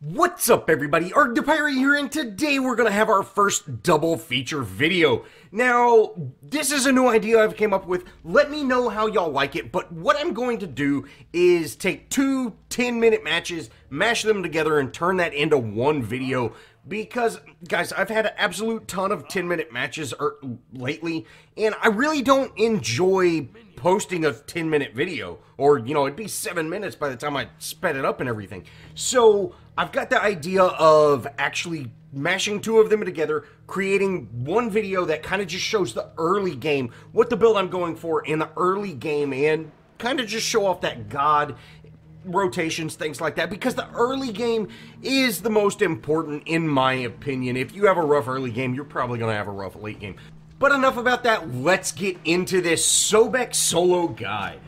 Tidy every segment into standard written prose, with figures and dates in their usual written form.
What's up, everybody? ArrgThePirate here, and today we're gonna have our first double feature video. Now, this is a new idea I've came up with. Let me know how y'all like it, but what I'm going to do is take two 10-minute matches, mash them together, and turn that into one video. Because, guys, I've had an absolute ton of 10-minute matches lately, and I really don't enjoy posting a 10-minute video. Or, you know, it'd be 7 minutes by the time I sped it up and everything. So, I've got the idea of actually mashing two of them together, creating one video that kind of just shows the early game, what the build I'm going for in the early game, and kind of just show off that god rotations, things like that, because the early game is the most important in my opinion. If you have a rough early game, you're probably going to have a rough late game. But enough about that, let's get into this Sobek solo guide.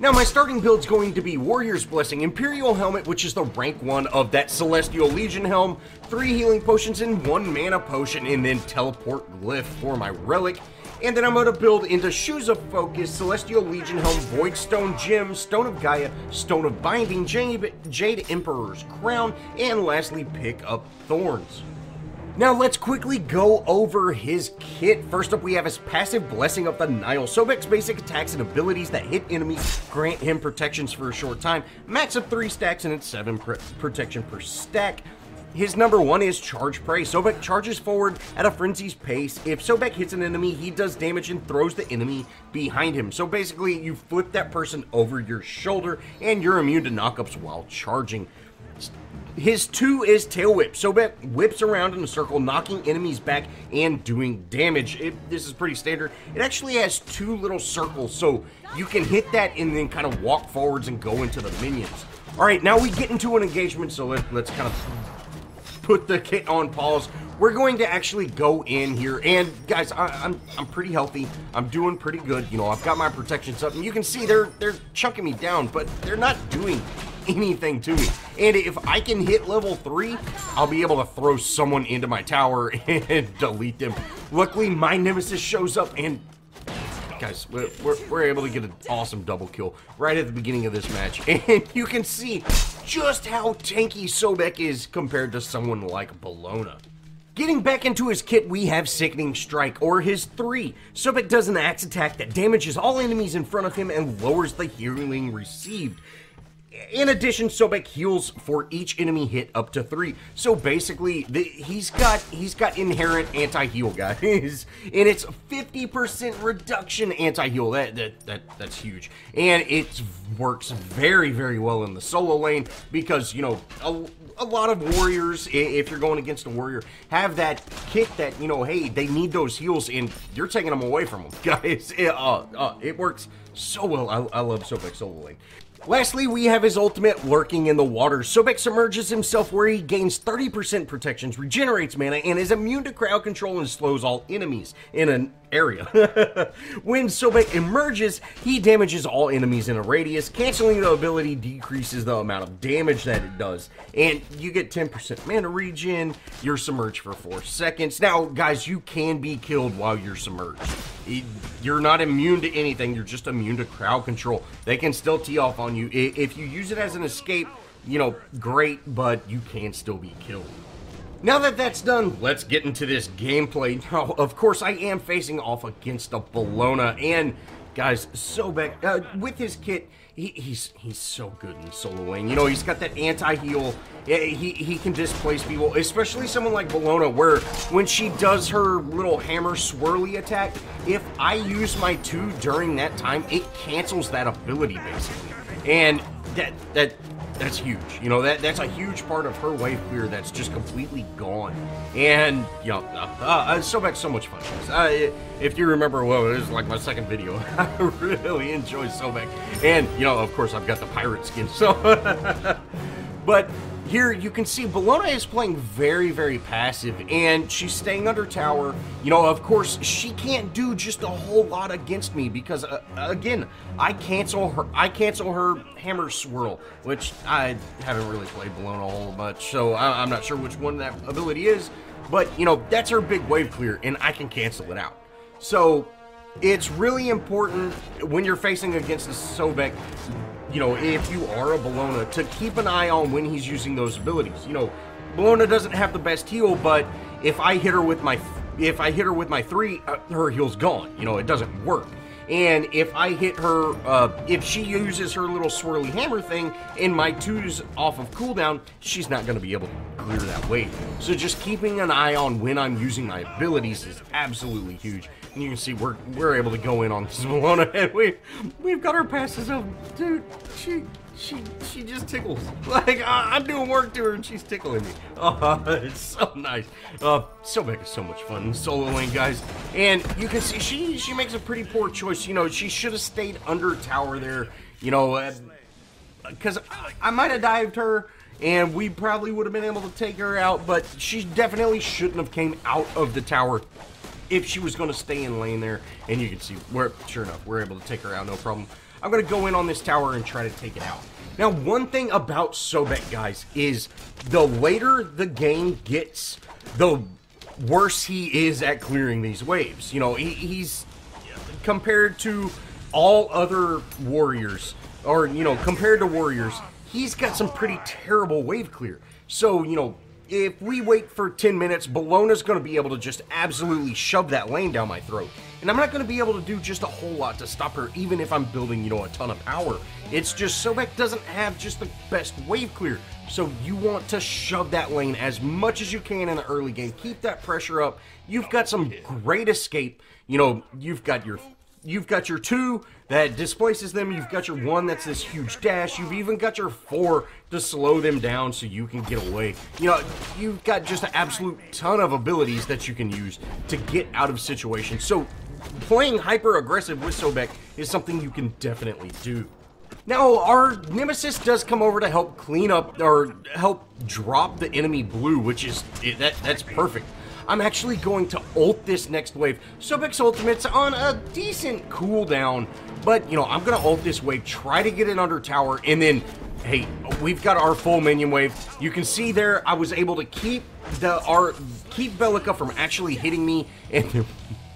Now, my starting build's going to be Warrior's Blessing, Imperial Helmet, which is the rank 1 of that Celestial Legion helm, 3 healing potions and 1 mana potion, and then Teleport Glyph for my relic. And then I'm going to build into Shoes of Focus, Celestial Legion helm, Void Stone Gem, Stone of Gaia, Stone of Binding, Jade Emperor's Crown, and lastly, pick up Thorns. Now let's quickly go over his kit. First up, we have his passive Blessing of the Nile. Sobek's basic attacks and abilities that hit enemies grant him protections for a short time. Max of 3 stacks and it's 7 protection per stack. His number 1 is Charge Prey. Sobek charges forward at a frenzy's pace. If Sobek hits an enemy, he does damage and throws the enemy behind him. So basically, you flip that person over your shoulder and you're immune to knockups while charging. His 2 is Tail Whip. Sobek whips around in a circle, knocking enemies back and doing damage. This is pretty standard. It actually has 2 little circles, so you can hit that and then kind of walk forwards and go into the minions. Alright, now we get into an engagement, so let's kind of put the kit on pause. We're going to actually go in here, and guys, I'm pretty healthy. I'm doing pretty good. You know, I've got my protections up, and you can see they're chunking me down, but they're not doing anything to me. And if I can hit level 3, I'll be able to throw someone into my tower and delete them. Luckily, my nemesis shows up, and guys, we're able to get an awesome double kill right at the beginning of this match. And you can see just how tanky Sobek is compared to someone like Bologna. Getting back into his kit, we have Sickening Strike, or his 3. Sobek does an axe attack that damages all enemies in front of him and lowers the healing received. In addition, Sobek heals for each enemy hit up to 3. So basically, he's got inherent anti-heal, guys, and it's 50% reduction anti-heal. That's huge, and it works very, very well in the solo lane because, you know, a lot of warriors, if you're going against a warrior, have that kit that, you know, hey, they need those heals, and you're taking them away from them, guys. It works so well. I love Sobek solo lane. Lastly, we have his ultimate, Lurking in the Water. Sobek submerges himself where he gains 30% protections, regenerates mana, and is immune to crowd control and slows all enemies in an area. When Sobek emerges, he damages all enemies in a radius. Canceling the ability decreases the amount of damage that it does. And you get 10% mana regen. You're submerged for 4 seconds. Now, guys, you can be killed while you're submerged. You're not immune to anything. You're just immune to crowd control. They can still tee off on you. If you use it as an escape, you know, great, but you can still be killed. Now that that's done, let's get into this gameplay. Now, of course, I am facing off against a Bologna, and guys, Sobek, with his kit, he's so good in solo lane. You know, he's got that anti-heal. He can displace people, especially someone like Bologna, where when she does her little hammer swirly attack, if I use my 2 during that time, it cancels that ability, basically. And that's huge. You know, that's a huge part of her wave clear that's just completely gone. And, you know, Sobek's so much fun, guys. If you remember, well, it was like my second video. I really enjoy Sobek. And, you know, of course, I've got the pirate skin, so. But here you can see Bologna is playing very, very passive, and she's staying under tower. You know, of course, she can't do just a whole lot against me because, again, I cancel her hammer swirl, which I haven't really played Bologna a whole much, so I'm not sure which one that ability is. But, you know, that's her big wave clear, and I can cancel it out. So it's really important when you're facing against a Sobek you know, if you are a Bologna, to keep an eye on when he's using those abilities. You know, Bologna doesn't have the best heal, but if I hit her with my 3, her heal's gone. You know, it doesn't work. And if I hit her, if she uses her little swirly hammer thing and my 2's off of cooldown, she's not going to be able to clear that wave. So just keeping an eye on when I'm using my abilities is absolutely huge. And you can see we're able to go in on this Bologna, and we've got her passes up. Dude, she just tickles. Like, I'm doing work to her and she's tickling me. Oh, it's so nice. Sobek is so much fun in solo lane, guys. And you can see she makes a pretty poor choice. You know, she should have stayed under tower there, you know, because I might have dived her and we probably would have been able to take her out, but she definitely shouldn't have came out of the tower if she was going to stay in lane there. And you can see, sure enough, we're able to take her out, no problem. I'm going to go in on this tower and try to take it out. Now, one thing about Sobek, guys, is the later the game gets, the worse he is at clearing these waves. You know, he's compared to all other warriors, or, you know, compared to warriors, he's got some pretty terrible wave clear. So, you know, if we wait for 10 minutes, Bologna's going to be able to just absolutely shove that lane down my throat. And I'm not going to be able to do just a whole lot to stop her, even if I'm building, you know, a ton of power. It's just Sobek doesn't have just the best wave clear. So you want to shove that lane as much as you can in the early game. Keep that pressure up. You've got some great escape. You know, you've got your 2 that displaces them. You've got your 1 that's this huge dash. You've even got your 4 to slow them down so you can get away. You know, you've got just an absolute ton of abilities that you can use to get out of situations. So playing hyper aggressive with Sobek is something you can definitely do. Now, our Nemesis does come over to help clean up, or help drop the enemy blue, which is, that's perfect. I'm actually going to ult this next wave. Sobek's ultimate's on a decent cooldown, but, you know, I'm going to ult this wave, try to get it under tower, and then, hey, we've got our full minion wave. You can see there, I was able to keep Bellica from actually hitting me, and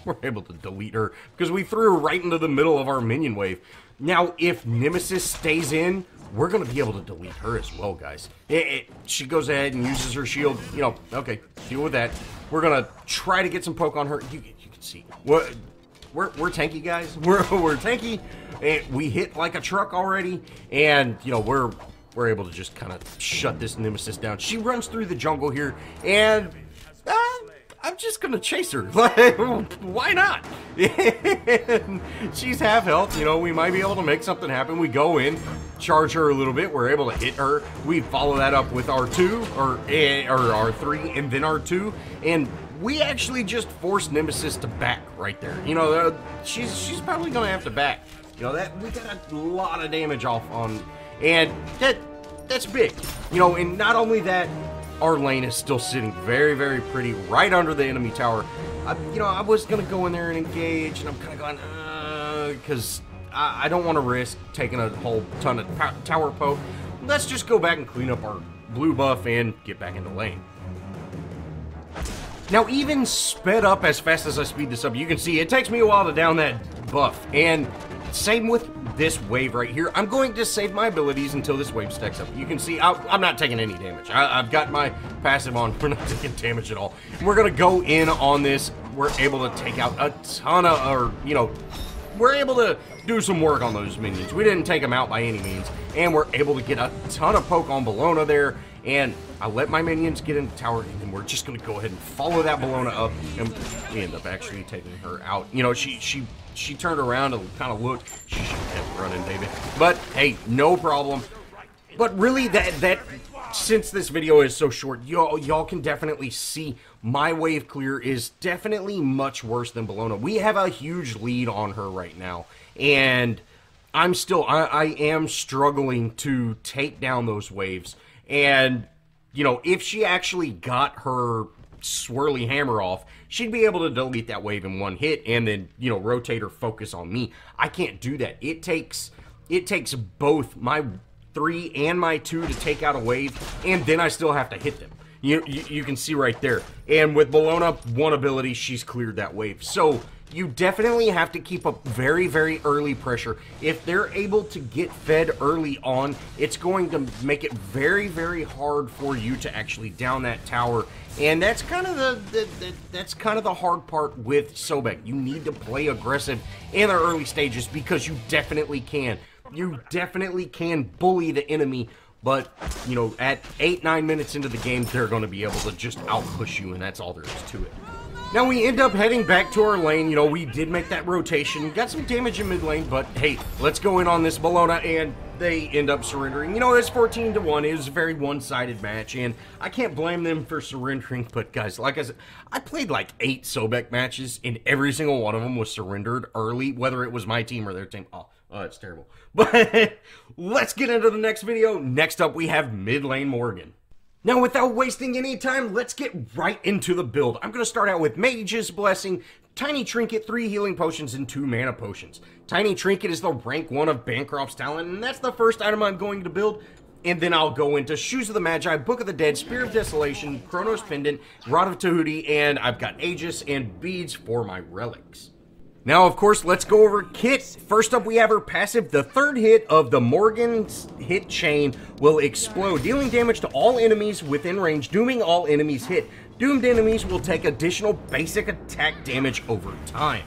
we're able to delete her because we threw her right into the middle of our minion wave. Now, if Nemesis stays in, we're going to be able to delete her as well, guys. She goes ahead and uses her shield. You know, okay, deal with that. We're going to try to get some poke on her. You can see. We're tanky, guys. We're tanky. And we hit like a truck already. And, you know, we're able to just kind of shut this Nemesis down. She runs through the jungle here. And I'm just gonna chase her. Like, why not? She's half health, you know, we might be able to make something happen. We go in, charge her a little bit, we're able to hit her. We follow that up with our 2, or our 3, and then our 2, and we actually just forced Nemesis to back right there. You know, she's probably gonna have to back. You know, that we got a lot of damage off on, and that's big. You know, and not only that, our lane is still sitting very, very pretty right under the enemy tower. You know, I was going to go in there and engage, and I'm kind of going, because I don't want to risk taking a whole ton of tower poke. Let's just go back and clean up our blue buff and get back in the lane. Now, even sped up as fast as I speed this up, you can see it takes me a while to down that buff. And same with this wave right here. I'm going to save my abilities until this wave stacks up. You can see I'm not taking any damage. I've got my passive on. We're not taking damage at all. We're going to go in on this. We're able to take out a ton of, or, you know, we're able to do some work on those minions. We didn't take them out by any means. And we're able to get a ton of poke on Bologna there. And I let my minions get in the tower, and then we're just going to go ahead and follow that Bologna up. And we end up actually taking her out. You know, she turned around and kind of looked. She should have kept running, baby. But, hey, no problem. But really, that since this video is so short, y'all can definitely see my wave clear is definitely much worse than Bologna. We have a huge lead on her right now. And I am struggling to take down those waves. And, you know, if she actually got her swirly hammer off, she'd be able to delete that wave in one hit and then, you know, rotate her focus on me. I can't do that. It takes both my 3 and my 2 to take out a wave, and then I still have to hit them. You can see right there. And with Bologna, one ability, she's cleared that wave. So you definitely have to keep up very, very early pressure. If they're able to get fed early on, it's going to make it very, very hard for you to actually down that tower. And that's kind of the hard part with Sobek. You need to play aggressive in the early stages because you definitely can. You definitely can bully the enemy, but, you know, at 8-9 minutes into the game, they're going to be able to just outpush you, and that's all there is to it. Now, we end up heading back to our lane. You know, we did make that rotation. Got some damage in mid lane, but hey, let's go in on this Bologna, and they end up surrendering. You know, it's 14-1. It was a very one-sided match, and I can't blame them for surrendering. But, guys, like I said, I played like 8 Sobek matches, and every single one of them was surrendered early, whether it was my team or their team. Oh, that's terrible. But let's get into the next video. Next up, we have mid lane Morrigan. Now, without wasting any time, let's get right into the build. I'm going to start out with Mage's Blessing, Tiny Trinket, 3 healing potions, and 2 mana potions. Tiny Trinket is the rank 1 of Bancroft's talent, and that's the first item I'm going to build. And then I'll go into Shoes of the Magi, Book of the Dead, Spear of Desolation, Chronos Pendant, Rod of Tahuti, and I've got Aegis and Beads for my relics. Now, of course, let's go over kit. First up, we have her passive. The 3rd hit of the Morrigan's hit chain will explode, dealing damage to all enemies within range, dooming all enemies hit. Doomed enemies will take additional basic attack damage over time.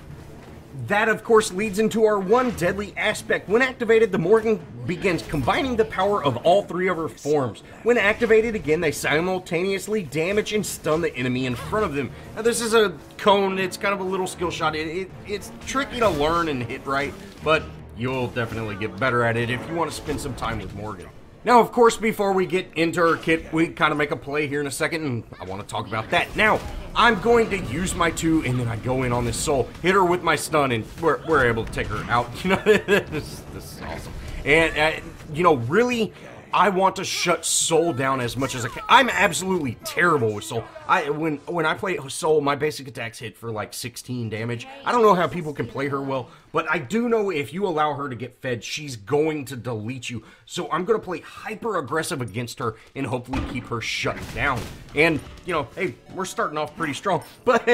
That, of course, leads into our 1 deadly aspect. When activated, the Morrigan begins combining the power of all 3 of her forms. When activated again, they simultaneously damage and stun the enemy in front of them. Now, this is a cone. It's kind of a little skill shot. It's tricky to learn and hit right, but you'll definitely get better at it if you want to spend some time with Morrigan. Now, of course, before we get into her kit, we kind of make a play here in a second, and I want to talk about that. Now, I'm going to use my 2, and then I go in on this soul, hit her with my stun, and we're able to take her out. You know, this is awesome. And, you know, really, I want to shut Soul down as much as I can. I'm absolutely terrible with Soul. When I play Soul, my basic attacks hit for like 16 damage. I don't know how people can play her well, but I do know if you allow her to get fed, she's going to delete you. So I'm going to play hyper aggressive against her and hopefully keep her shut down. And, you know, hey, we're starting off pretty strong. But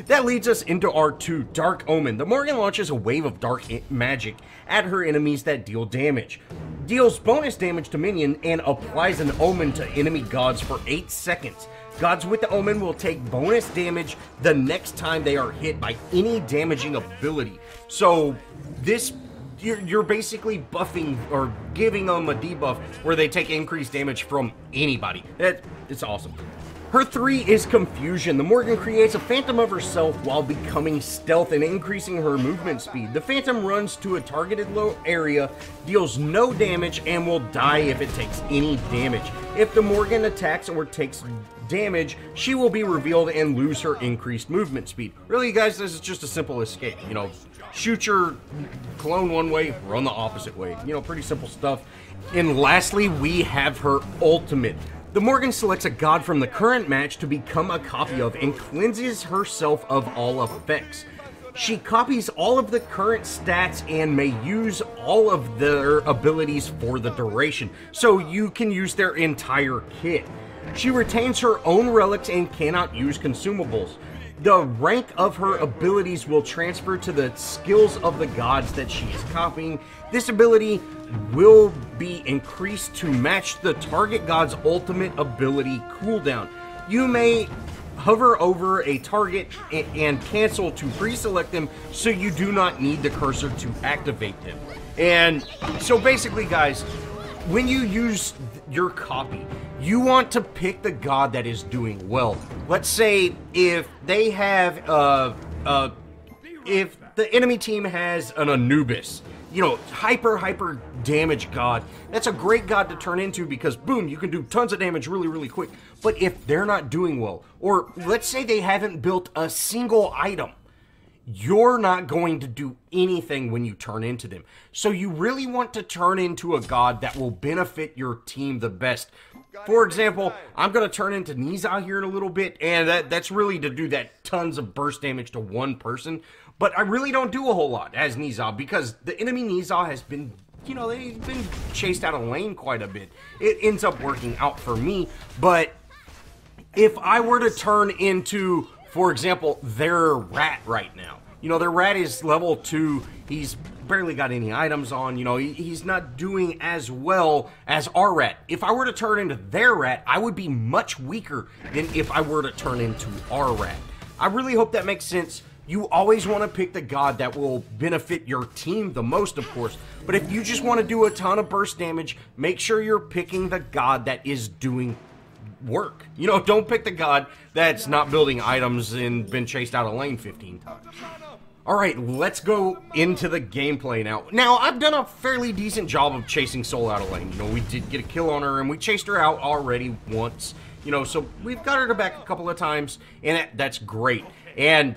that leads us into our 2, Dark Omen. The Morrigan launches a wave of dark magic at her enemies that deal damage. Deals bonus damage to minion and applies an omen to enemy gods for 8 seconds. Gods with the omen will take bonus damage the next time they are hit by any damaging ability. So this, you're basically buffing or giving them a debuff where they take increased damage from anybody. It's awesome. Her 3 is Confusion. The Morrigan creates a phantom of herself while becoming stealth and increasing her movement speed. The phantom runs to a targeted low area, deals no damage, and will die if it takes any damage. If the Morrigan attacks or takes damage, she will be revealed and lose her increased movement speed. Really, guys, this is just a simple escape. You know, shoot your clone one way, run the opposite way. You know, pretty simple stuff. And lastly, we have her ultimate. The Morrigan selects a god from the current match to become a copy of and cleanses herself of all effects. She copies all of the current stats and may use all of their abilities for the duration, so you can use their entire kit. She retains her own relics and cannot use consumables. The rank of her abilities will transfer to the skills of the gods that she is copying. This ability will be increased to match the target god's ultimate ability cooldown. You may hover over a target and cancel to pre-select them, so you do not need the cursor to activate them. And so basically, guys, when you use your copy, you want to pick the god that is doing well. Let's say if they have, if the enemy team has an Anubis, you know, hyper damage god, that's a great god to turn into because, boom, you can do tons of damage really quick. But if they're not doing well, or let's say they haven't built a single item, you're not going to do anything when you turn into them. So you really want to turn into a god that will benefit your team the best. For example, I'm going to turn into Nizah here in a little bit, and that's really to do that tons of burst damage to one person. But I really don't do a whole lot as Nizah because the enemy Nizah has been, you know, they've been chased out of lane quite a bit. It ends up working out for me, but if I were to turn into, for example, their rat right now, You know, their rat is level 2. He's barely got any items on. You know, he's not doing as well as our rat. If I were to turn into their rat, I would be much weaker than if I were to turn into our rat. I really hope that makes sense. You always want to pick the god that will benefit your team the most, of course. But if you just want to do a ton of burst damage, make sure you're picking the god that is doing work. You know, don't pick the god that's not building items and been chased out of lane 15 times. Alright, let's go into the gameplay now. Now, I've done a fairly decent job of chasing Sol out of lane. You know, we did get a kill on her, and we chased her out already once. You know, so we've got her back a couple of times, and that's great. And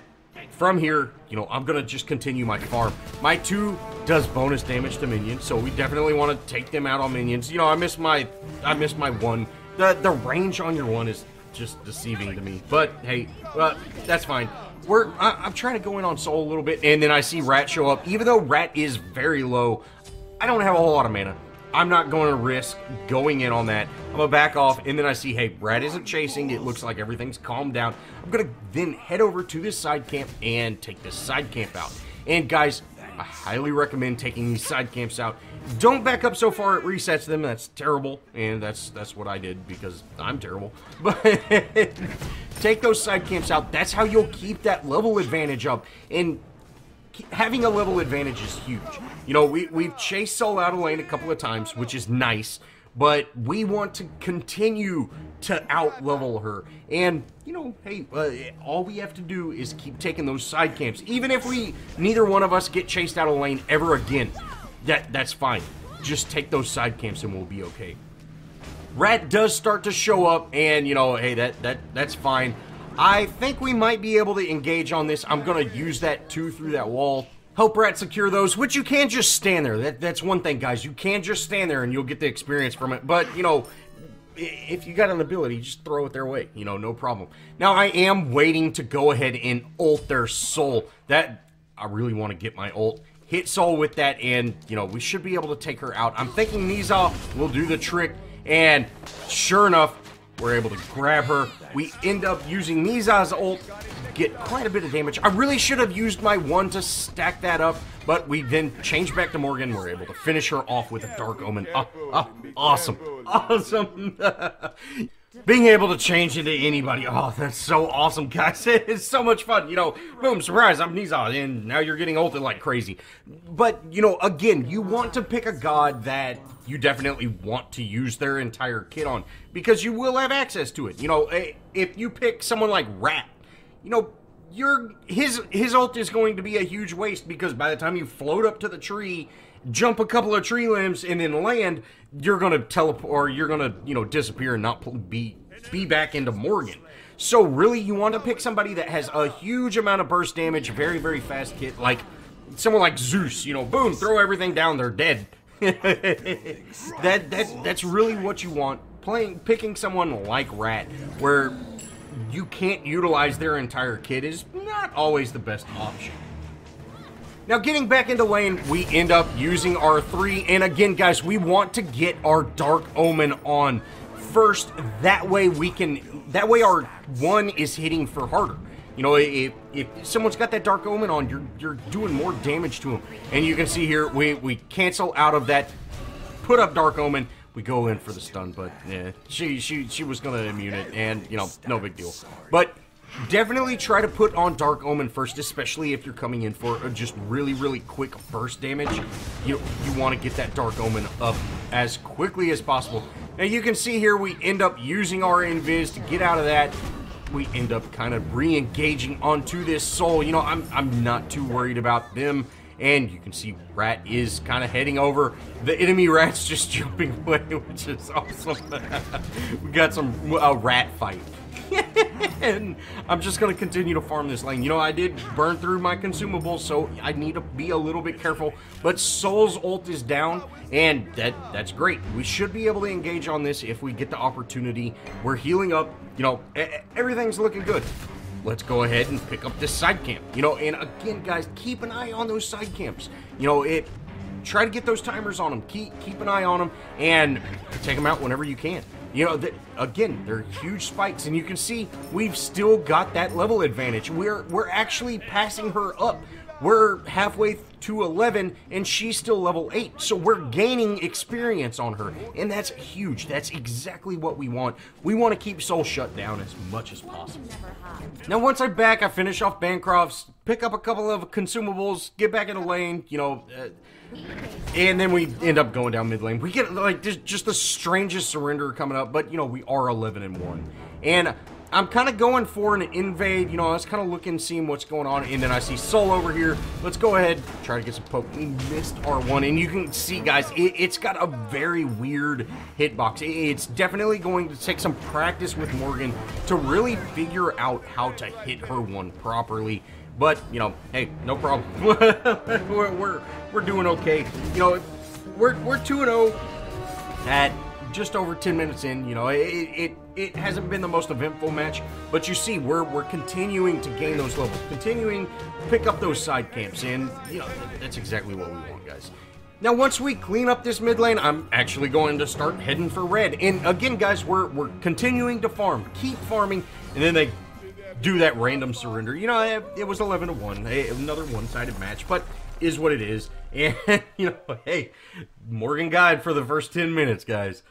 from here, you know, I'm going to just continue my farm. My 2 does bonus damage to minions, so we definitely want to take them out on minions. You know, I missed my 1. The range on your 1 is just deceiving to me. But, hey, that's fine. I'm trying to go in on Sol a little bit, and then I see Rat show up. Even though Rat is very low, I don't have a whole lot of mana. I'm not going to risk going in on that. I'm going to back off, and then I see, hey, Rat isn't chasing. It looks like everything's calmed down. I'm going to then head over to this side camp and take this side camp out. And guys, I highly recommend taking these side camps out. Don't back up so far it resets them. That's terrible, and that's what I did because I'm terrible. But take those side camps out. That's how you'll keep that level advantage up. And having a level advantage is huge. You know, we've chased Sol out of lane a couple of times, which is nice, but we want to continue to out-level her. And, you know, hey, all we have to do is keep taking those side camps. Even if neither one of us get chased out of lane ever again, that's fine. Just take those side camps and we'll be okay. Rat does start to show up, and, you know, hey, that's fine. I think we might be able to engage on this. I'm going to use that 2 through that wall. Help Rat secure those, which you can just stand there. That's one thing, guys. You can just stand there and you'll get the experience from it. But, you know, if you got an ability, just throw it their way. You know, no problem. Now, I am waiting to go ahead and ult their Sol. I really want to get my ult. Hit Sol with that, and, you know, we should be able to take her out. I'm thinking Niza will do the trick, and sure enough, we're able to grab her. We end up using Niza's ult, get quite a bit of damage. I really should have used my 1 to stack that up, but we then changed back to Morrigan. We're able to finish her off with a Dark Omen. Awesome. Awesome. Being able to change into anybody, oh, that's so awesome, guys. It's so much fun. You know, boom, surprise, I'm Niza, and now you're getting ulted like crazy. But, you know, again, you want to pick a god that you definitely want to use their entire kit on, because you will have access to it. You know, if you pick someone like Rat, you know, his ult is going to be a huge waste, because by the time you float up to the tree, jump a couple of tree limbs, and then land, you're gonna teleport, or you're gonna, you know, disappear and not be back into Morrigan. So really, you want to pick somebody that has a huge amount of burst damage, very, very fast kit, like someone like Zeus. You know, boom, throw everything down, they're dead. That's really what you want. Picking someone like Rat, where you can't utilize their entire kit, is not always the best option. Now, getting back into lane, we end up using our 3, and again, guys, we want to get our Dark Omen on first. That way our 1 is hitting for harder. You know, if someone's got that Dark Omen on, you're doing more damage to them. And you can see here, we cancel out of that, put up Dark Omen, we go in for the stun, but yeah, she was gonna immune it, and, you know, no big deal. But definitely try to put on Dark Omen first, especially if you're coming in for just really, really quick burst damage. You want to get that Dark Omen up as quickly as possible. Now you can see here we end up using our invis to get out of that. We end up kind of re-engaging onto this Sol. You know, I'm not too worried about them. And you can see Rat is kind of heading over. The enemy Rat's just jumping away, which is awesome. We got some rat fight. And I'm just going to continue to farm this lane. You know, I did burn through my consumables, so I need to be a little bit careful. But Sol's ult is down, and that's great. We should be able to engage on this if we get the opportunity. We're healing up. You know, everything's looking good. Let's go ahead and pick up this side camp. You know, and again, guys, keep an eye on those side camps. You know, try to get those timers on them. Keep an eye on them, and take them out whenever you can. You know, again, they're huge spikes, and you can see we've still got that level advantage. We're actually passing her up we're halfway to 11 and she's still level 8, so we're gaining experience on her, and that's huge. That's exactly what we want. We want to keep Soul shut down as much as possible. Now once I'm back, I finish off Bancrofts, pick up a couple of consumables, get back in the lane, you know, and then we end up going down mid lane. We get like just the strangest surrender coming up, but you know, we are 11-1, and I'm kind of going for an invade. You know, I was kind of looking, seeing what's going on, and then I see Soul over here. Let's go ahead, try to get some poke. We missed R1, and you can see, guys, it's got a very weird hitbox. It's definitely going to take some practice with Morrigan to really figure out how to hit her one properly. But, you know, hey, no problem. we're doing okay. You know, we're 2-0 at just over 10 minutes in. You know, it hasn't been the most eventful match, but you see, we're continuing to gain those levels, continuing to pick up those side camps, and, you know, that's exactly what we want, guys. Now, once we clean up this mid lane, I'm actually going to start heading for red. And again, guys, we're continuing to farm, keep farming, and then they do that random surrender. You know, it was 11-1, another one-sided match, but is what it is. And, you know, hey, Morrigan guide for the first 10 minutes, guys.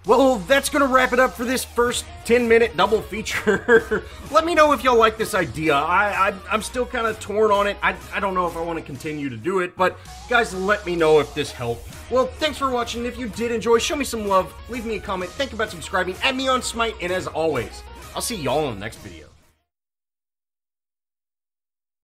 Well, that's going to wrap it up for this first 10-minute double feature. Let me know if y'all like this idea. I'm still kind of torn on it. I don't know if I want to continue to do it, but guys, let me know if this helped. Well, thanks for watching. If you did enjoy, show me some love. Leave me a comment. Think about subscribing. Add me on Smite, and as always, I'll see y'all in the next video.